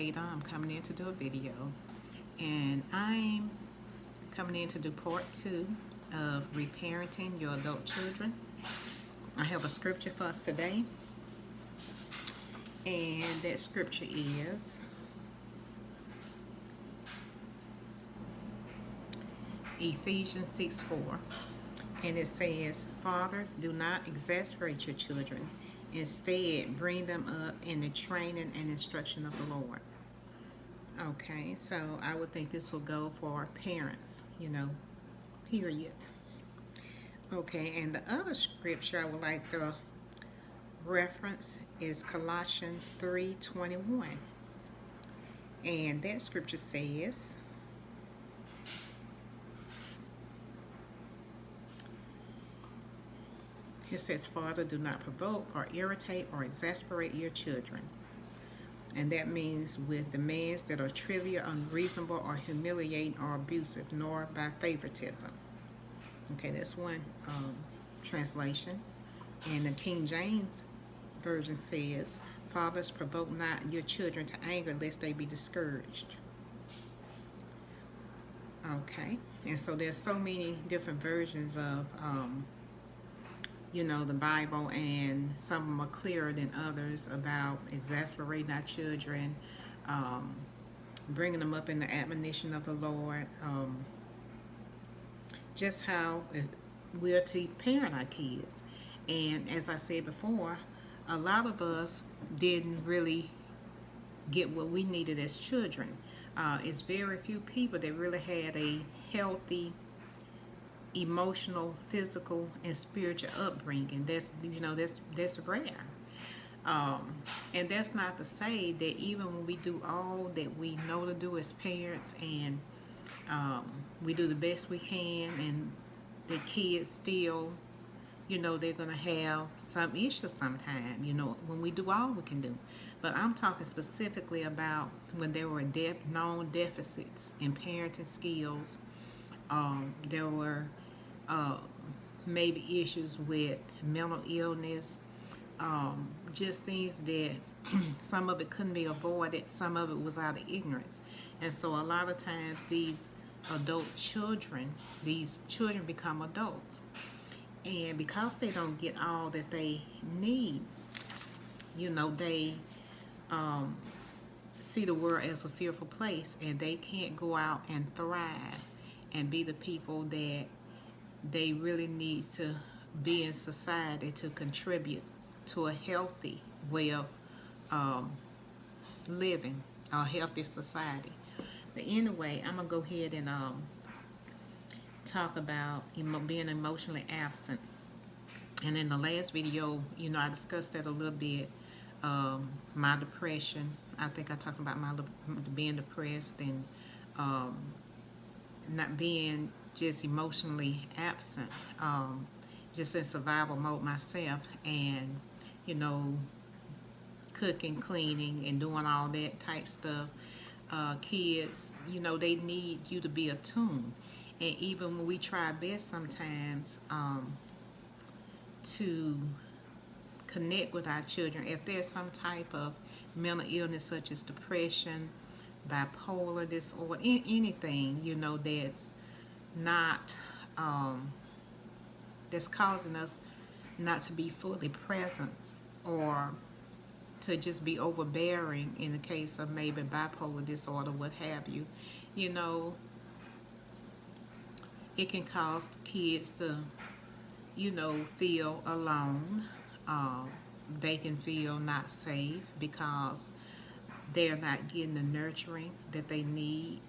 Ada. I'm coming in to do a video, and I'm coming in to do part 2 of Reparenting Your Adult Children. I have a scripture for us today, and that scripture is Ephesians 6:4, and it says, "Fathers, do not exasperate your children. Instead, bring them up in the training and instruction of the Lord." Okay, so I would think this will go for parents, period. Okay, and the other scripture I would like to reference is Colossians 3:21. And that scripture says, it says, "Father, do not provoke or irritate or exasperate your children." And that means with demands that are trivial, unreasonable, or humiliating or abusive, nor by favoritism. Okay, that's one translation. And the King James Version says, "Fathers, provoke not your children to anger, lest they be discouraged." Okay, and so there's so many different versions of the Bible, and some of them are clearer than others about exasperating our children, bringing them up in the admonition of the Lord, just how we are to parent our kids. And as I said before, a lot of us didn't really get what we needed as children. It's very few people that really had a healthy emotional, physical, and spiritual upbringing. That's rare. And that's not to say that even when we do all that we know to do as parents, and we do the best we can, and the kids still, they're going to have some issues sometime, when we do all we can do. But I'm talking specifically about when there were known deficits in parenting skills. There were maybe issues with mental illness, just things that some of it couldn't be avoided, some of it was out of ignorance. And so a lot of times these children become adults, and because they don't get all that they need, they see the world as a fearful place, and they can't go out and thrive and be the people that they really need to be in society to contribute to a healthy way of living, a healthy society. But anyway, I'm going to go ahead and talk about being emotionally absent. And in the last video, I discussed that a little bit. My depression. I think I talked about my being depressed, and not being just emotionally absent, just in survival mode myself, and cooking, cleaning, and doing all that type stuff. Kids, they need you to be attuned, and even when we try our best sometimes to connect with our children, if there's some type of mental illness such as depression, bipolar disorder, anything that's not that's causing us not to be fully present, or to just be overbearing in the case of maybe bipolar disorder, what have you, it can cause kids to feel alone. They can feel not safe because they're not getting the nurturing that they need.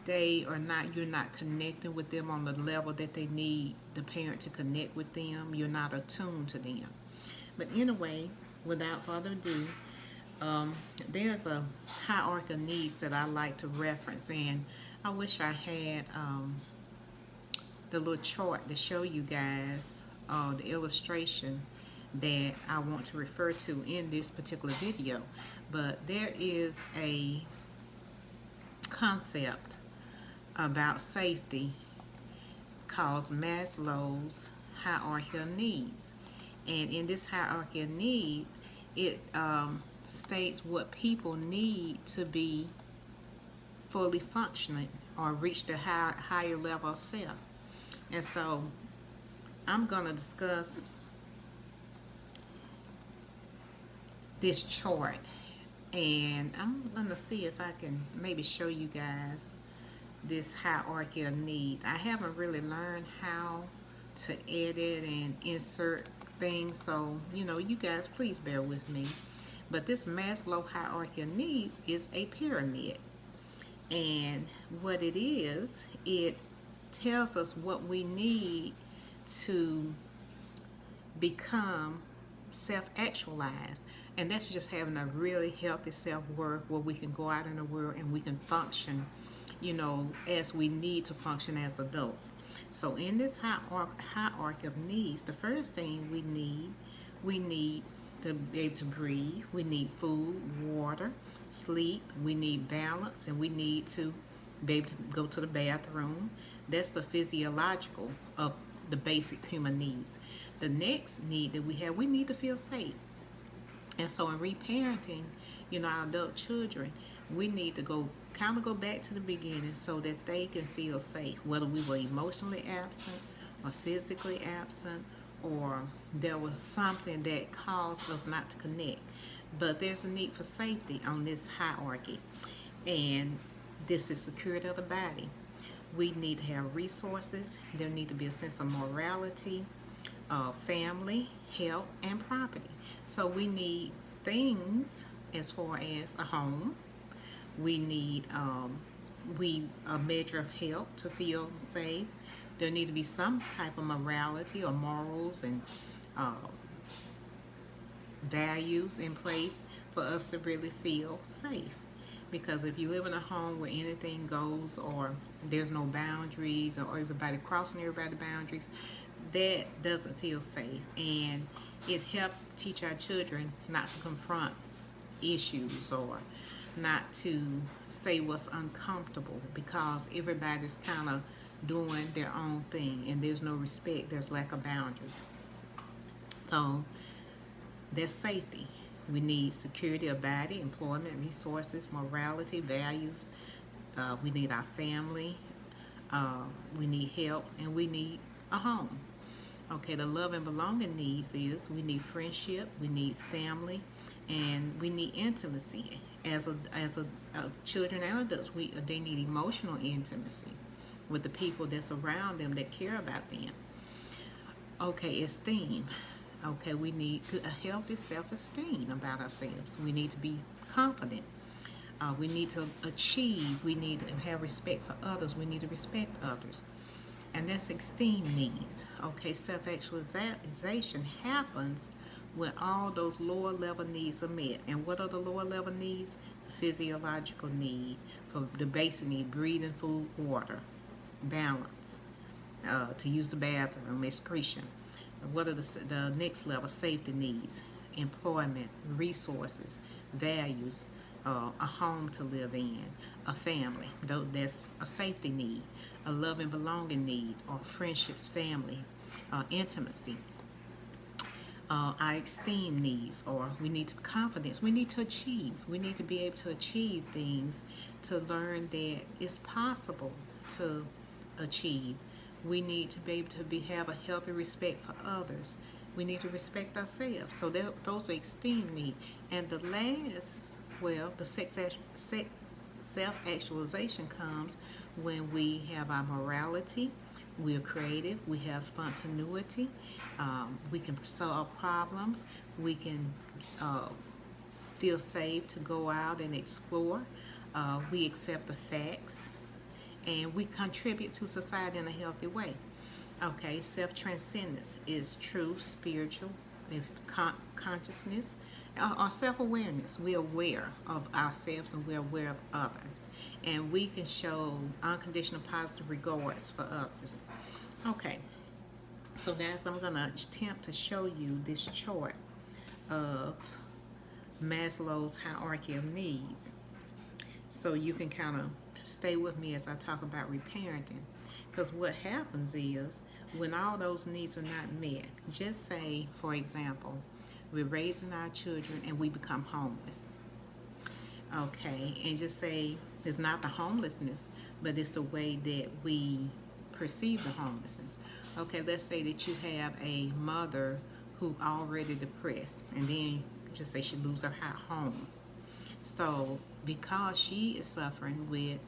You're not connecting with them on the level that they need the parent to connect with them. You're not attuned to them. But anyway, without further ado, there's a hierarchy of needs that I like to reference, and I wish I had the little chart to show you guys the illustration that I want to refer to in this particular video. But there is a concept about safety called Maslow's hierarchy of needs. And in this hierarchy of need, it states what people need to be fully functioning or reach the higher level of self. And so I'm going to discuss this chart, and I'm going to see if I can maybe show you guys this hierarchy of needs. I haven't really learned how to edit and insert things, so you guys please bear with me. But this Maslow hierarchy of needs is a pyramid, and what it is, it tells us what we need to become self-actualized. And that's just having a really healthy self-worth where we can go out in the world and we can function, as we need to function as adults. So in this hierarchy of needs, the first thing we need to be able to breathe. We need food, water, sleep. We need balance, and we need to be able to go to the bathroom. That's the physiological of the basic human needs. The next need that we need to feel safe. And so in reparenting, our adult children, we need to go back to the beginning so that they can feel safe, whether we were emotionally absent or physically absent, or there was something that caused us not to connect. But there's a need for safety on this hierarchy, and this is security of the body. We need to have resources. There need to be a sense of morality, family, health, and property. So we need things as far as a home. We need a measure of health to feel safe. There need to be some type of morality or morals and values in place for us to really feel safe. Because if you live in a home where anything goes, or there's no boundaries, or everybody crossing everybody's boundaries, that doesn't feel safe. And it helps teach our children not to confront issues or not to say what's uncomfortable, because everybody's kind of doing their own thing and there's no respect, there's lack of boundaries. So there's safety. We need security of body, employment, resources, morality, values. We need our family. We need help, and we need a home. Okay, the love and belonging needs is we need friendship, we need family, and we need intimacy. As a children and adults, they need emotional intimacy with the people that's around them that care about them. Okay, esteem. Okay, we need a healthy self-esteem about ourselves. We need to be confident. We need to achieve. We need to have respect for others. We need to respect others. And that's esteem needs. Okay, self-actualization happens when all those lower level needs are met. And what are the lower level needs? The physiological need, for the basic need, breathing, food, water, balance, to use the bathroom, excretion. What are the next level? Safety needs, employment, resources, values, a home to live in, a family. That's a safety need. A love and belonging need, or friendships, family, intimacy. Our esteem needs, or we need confidence. We need to achieve. We need to be able to achieve things, to learn that it's possible to achieve. We need to be able to have a healthy respect for others. We need to respect ourselves. So those are esteem needs. And the last, the self-actualization comes when we have our morality, we're creative, we have spontaneity, we can solve problems, we can feel safe to go out and explore, we accept the facts, and we contribute to society in a healthy way. Okay, self-transcendence is truth, spiritual, consciousness, or self-awareness. We're aware of ourselves and we're aware of others. And we can show unconditional positive regards for others. Okay, so guys, I'm going to attempt to show you this chart of Maslow's hierarchy of needs, so you can kind of stay with me as I talk about reparenting. Because what happens is, when all those needs are not met, just say, for example, we're raising our children, and we become homeless. Okay, and just say it's not the homelessness, but it's the way that we perceive the homelessness. Okay, let's say that you have a mother who already depressed, and then just say she loses her home. So because she is suffering with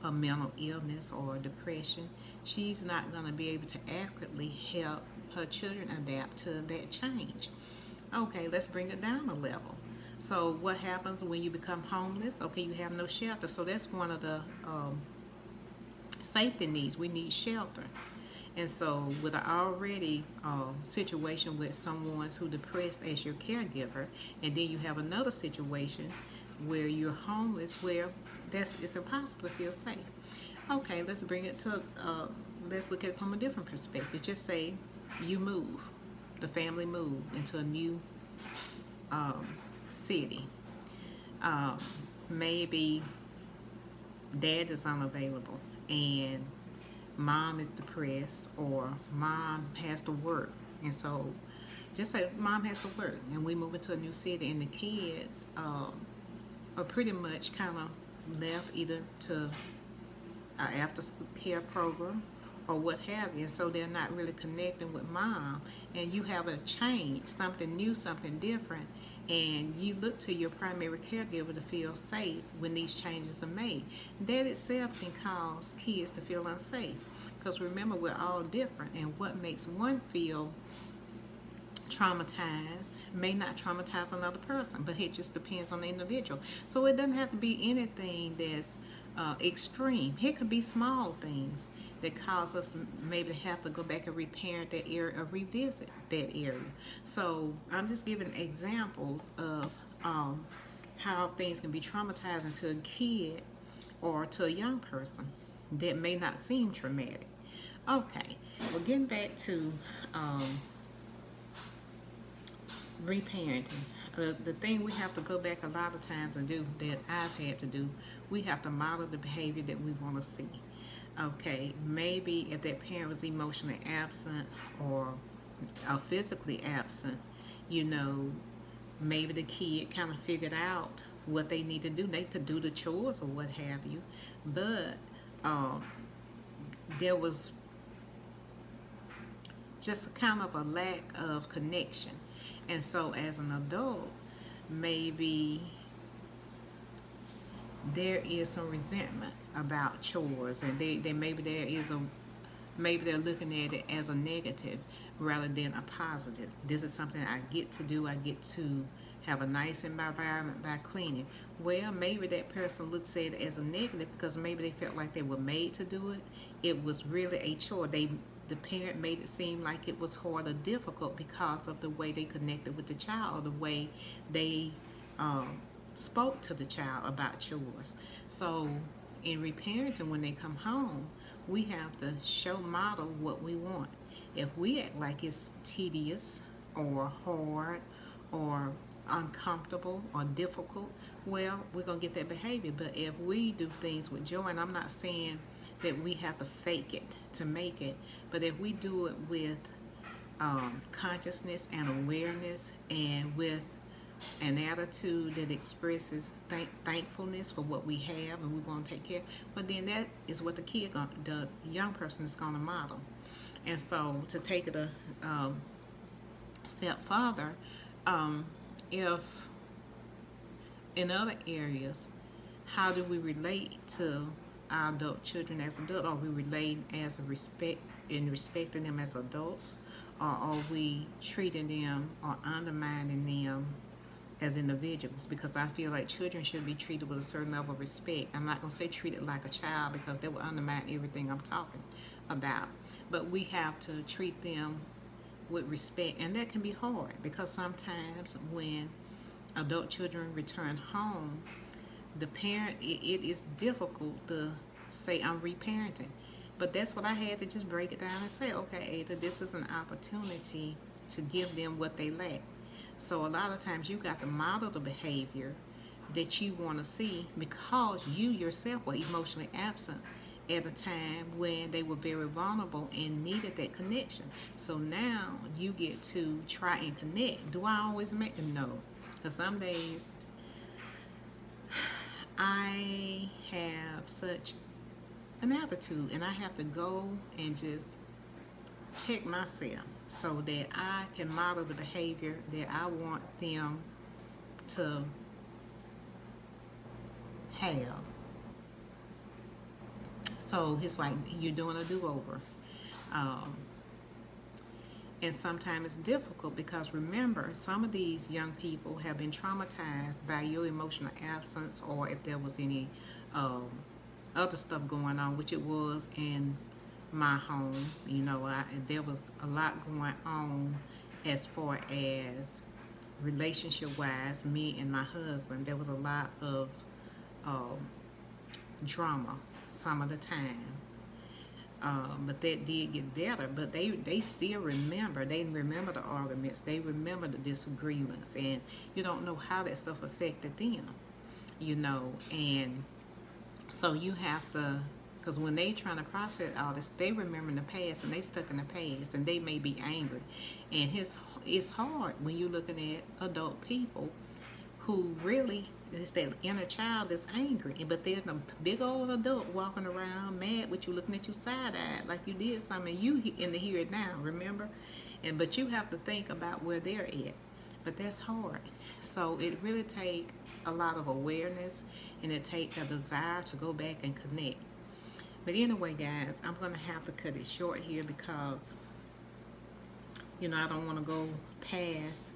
a mental illness or depression, she's not going to be able to accurately help her children adapt to that change. Okay, let's bring it down a level. So what happens when you become homeless? Okay, you have no shelter. So that's one of the safety needs. We need shelter. And so with an already situation with someone who's depressed as your caregiver, and then you have another situation where you're homeless, where it's impossible to feel safe. Okay, let's bring it to, let's look at it from a different perspective. Just say you move, the family move into a new city. Maybe dad is unavailable and mom is depressed, or mom has to work. And so just say mom has to work and we move into a new city, and the kids are pretty much kind of left either to after school care program or what have you. And so they're not really connecting with mom, and you have a change, something new, something different, and you look to your primary caregiver to feel safe when these changes are made. That itself can cause kids to feel unsafe, because remember, we're all different, and what makes one feel traumatized may not traumatize another person, but it just depends on the individual. So it doesn't have to be anything that's extreme. It could be small things that cause us maybe to have to go back and reparent that area or revisit that area. So I'm just giving examples of how things can be traumatizing to a kid or to a young person that may not seem traumatic. Okay, well, getting back to reparenting. The thing we have to go back a lot of times and do, that I've had to do, we have to model the behavior that we want to see. Okay, maybe if that parent was emotionally absent or physically absent, you know, maybe the kid kind of figured out what they need to do. They could do the chores or what have you, but there was just a kind of a lack of connection. And so as an adult, maybe there is some resentment about chores, and maybe they're looking at it as a negative rather than a positive. This is something I get to do. I get to have a nice environment by cleaning. Well, maybe that person looks at it as a negative because maybe they felt like they were made to do it. It was really a chore. The parent made it seem like it was hard or difficult because of the way they connected with the child, or the way they spoke to the child about chores. So in reparenting, when they come home, we have to model what we want. If we act like it's tedious or hard or uncomfortable or difficult, well, we're going to get that behavior. But if we do things with joy, and I'm not saying that we have to fake it to make it, but if we do it with consciousness and awareness, and with an attitude that expresses thankfulness for what we have and we want to take care, but then that is what the young person is going to model. And so to take it a step further, if in other areas, how do we relate to our adult children as adults? Are we relating as respecting them as adults, or are we treating them or undermining them as individuals? Because I feel like children should be treated with a certain level of respect. I'm not going to say treated like a child, because that will undermine everything I'm talking about. But we have to treat them with respect, and that can be hard, because sometimes when adult children return home, the parent, it is difficult to say I'm reparenting. But that's what I had to just break it down and say, okay, Ada, this is an opportunity to give them what they lack. So a lot of times you got to model the behavior that you want to see, because you yourself were emotionally absent at a time when they were very vulnerable and needed that connection. So now you get to try and connect. Do I always make them? No. Because some days I have such an attitude and I have to go and just check myself so that I can model the behavior that I want them to have. So it's like you're doing a do-over. Um, and sometimes it's difficult because remember, some of these young people have been traumatized by your emotional absence, or if there was any other stuff going on, which it was in my home. You know, there was a lot going on as far as relationship-wise, me and my husband. There was a lot of um, drama some of the time. But that did get better. But they still remember. They remember the arguments. They remember the disagreements. And you don't know how that stuff affected them, you know. And so you have to, because when they trying to process all this, they remember the past and they stuck in the past and they may be angry. And it's hard when you're looking at adult people who really, it's that inner child that's angry, but there's a big old adult walking around mad with you, looking at you side-eyed like you did something. You in the here and now, remember? But you have to think about where they're at. But that's hard. So it really takes a lot of awareness, and it takes a desire to go back and connect. But anyway, guys, I'm going to have to cut it short here because, you know, I don't want to go past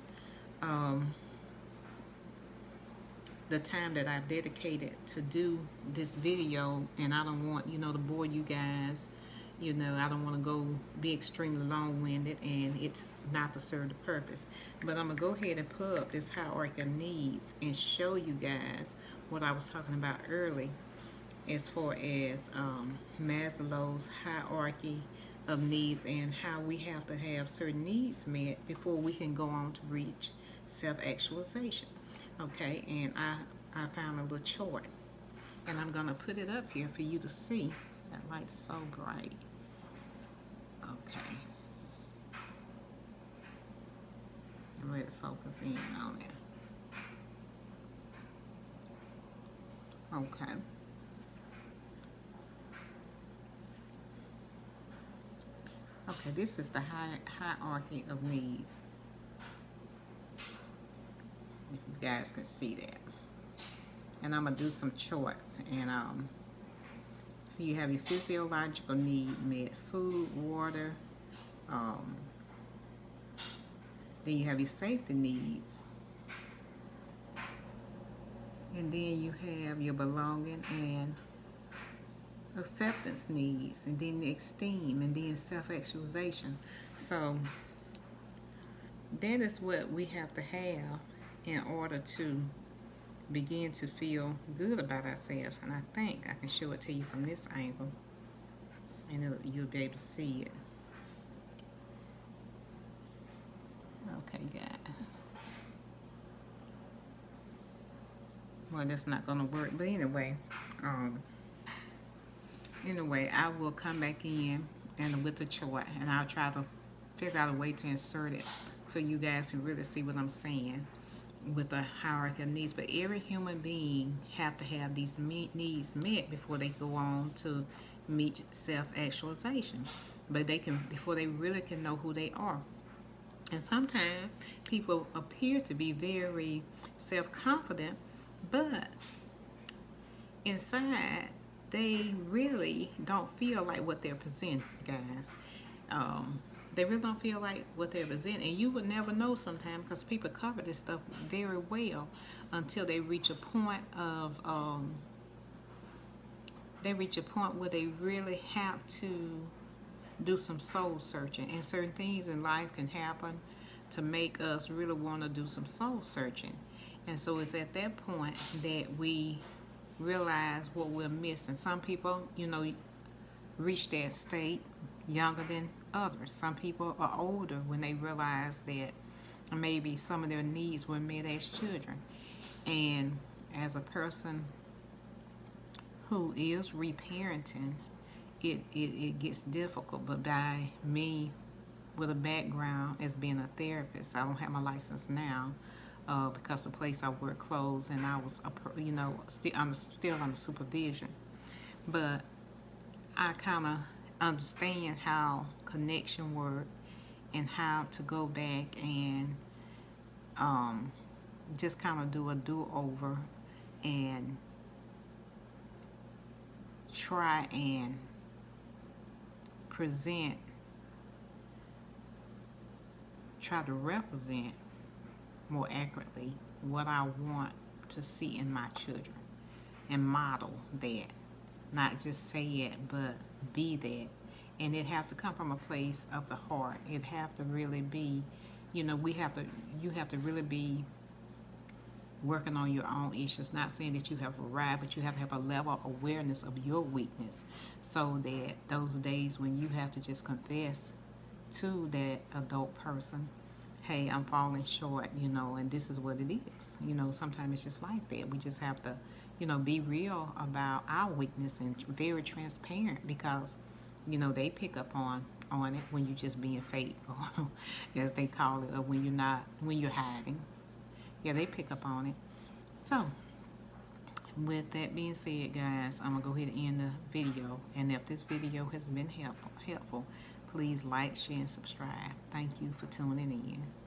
the time that I've dedicated to do this video, and I don't want, you know, to bore you guys. You know, I don't want to go be extremely long-winded, and it's not to serve the purpose. But I'm going to go ahead and pull up this hierarchy of needs and show you guys what I was talking about early as far as Maslow's hierarchy of needs and how we have to have certain needs met before we can go on to reach self-actualization. Okay, and I found a little chart, and I'm going to put it up here for you to see. That light's so bright. Okay. And let it focus in on it. Okay. Okay, this is the hierarchy of needs. If you guys can see that. And I'm going to do some charts. And so you have your physiological need met, food, water. Then you have your safety needs. And then you have your belonging and acceptance needs. And then the esteem. And then self-actualization. So that is what we have to have in order to begin to feel good about ourselves. And I think I can show it to you from this angle, and you'll be able to see it. Okay, guys. Well, that's not going to work, but anyway, I will come back in and with the chart, and I'll try to figure out a way to insert it so you guys can really see what I'm saying with the hierarchy of needs. But every human being have to have these needs met before they go on to meet self-actualization. But they can, before they really can know who they are. And sometimes people appear to be very self-confident, but inside they really don't feel like what they're presenting, guys. They really don't feel like what they're presenting. And you would never know sometimes, because people cover this stuff very well until they reach a point of, where they really have to do some soul searching. And certain things in life can happen to make us really want to do some soul searching. And so it's at that point that we realize what we're missing. Some people, you know, reach that state younger than others. Some people are older when they realize that maybe some of their needs were met as children. And as a person who is reparenting, it gets difficult. But by me with a background as being a therapist, I don't have my license now because the place I work closed, and I was, I'm still under supervision. But I kind of understand how connection work and how to go back and just kind of do a do-over and try and present, try to represent more accurately what I want to see in my children and model that. Not just say it, but be that. And it have to come from a place of the heart. It have to really be, you have to really be working on your own issues. Not saying that you have arrived, but you have to have a level of awareness of your weakness, so that those days when you have to just confess to that adult person, hey, I'm falling short, and this is what it is. Sometimes it's just like that. We just have to, be real about our weakness and very transparent, because, they pick up on it when you're just being fake, or as they call it, or when you're hiding. Yeah, they pick up on it. So, with that being said, guys, I'm going to go ahead and end the video. And if this video has been helpful, please like, share, and subscribe. Thank you for tuning in.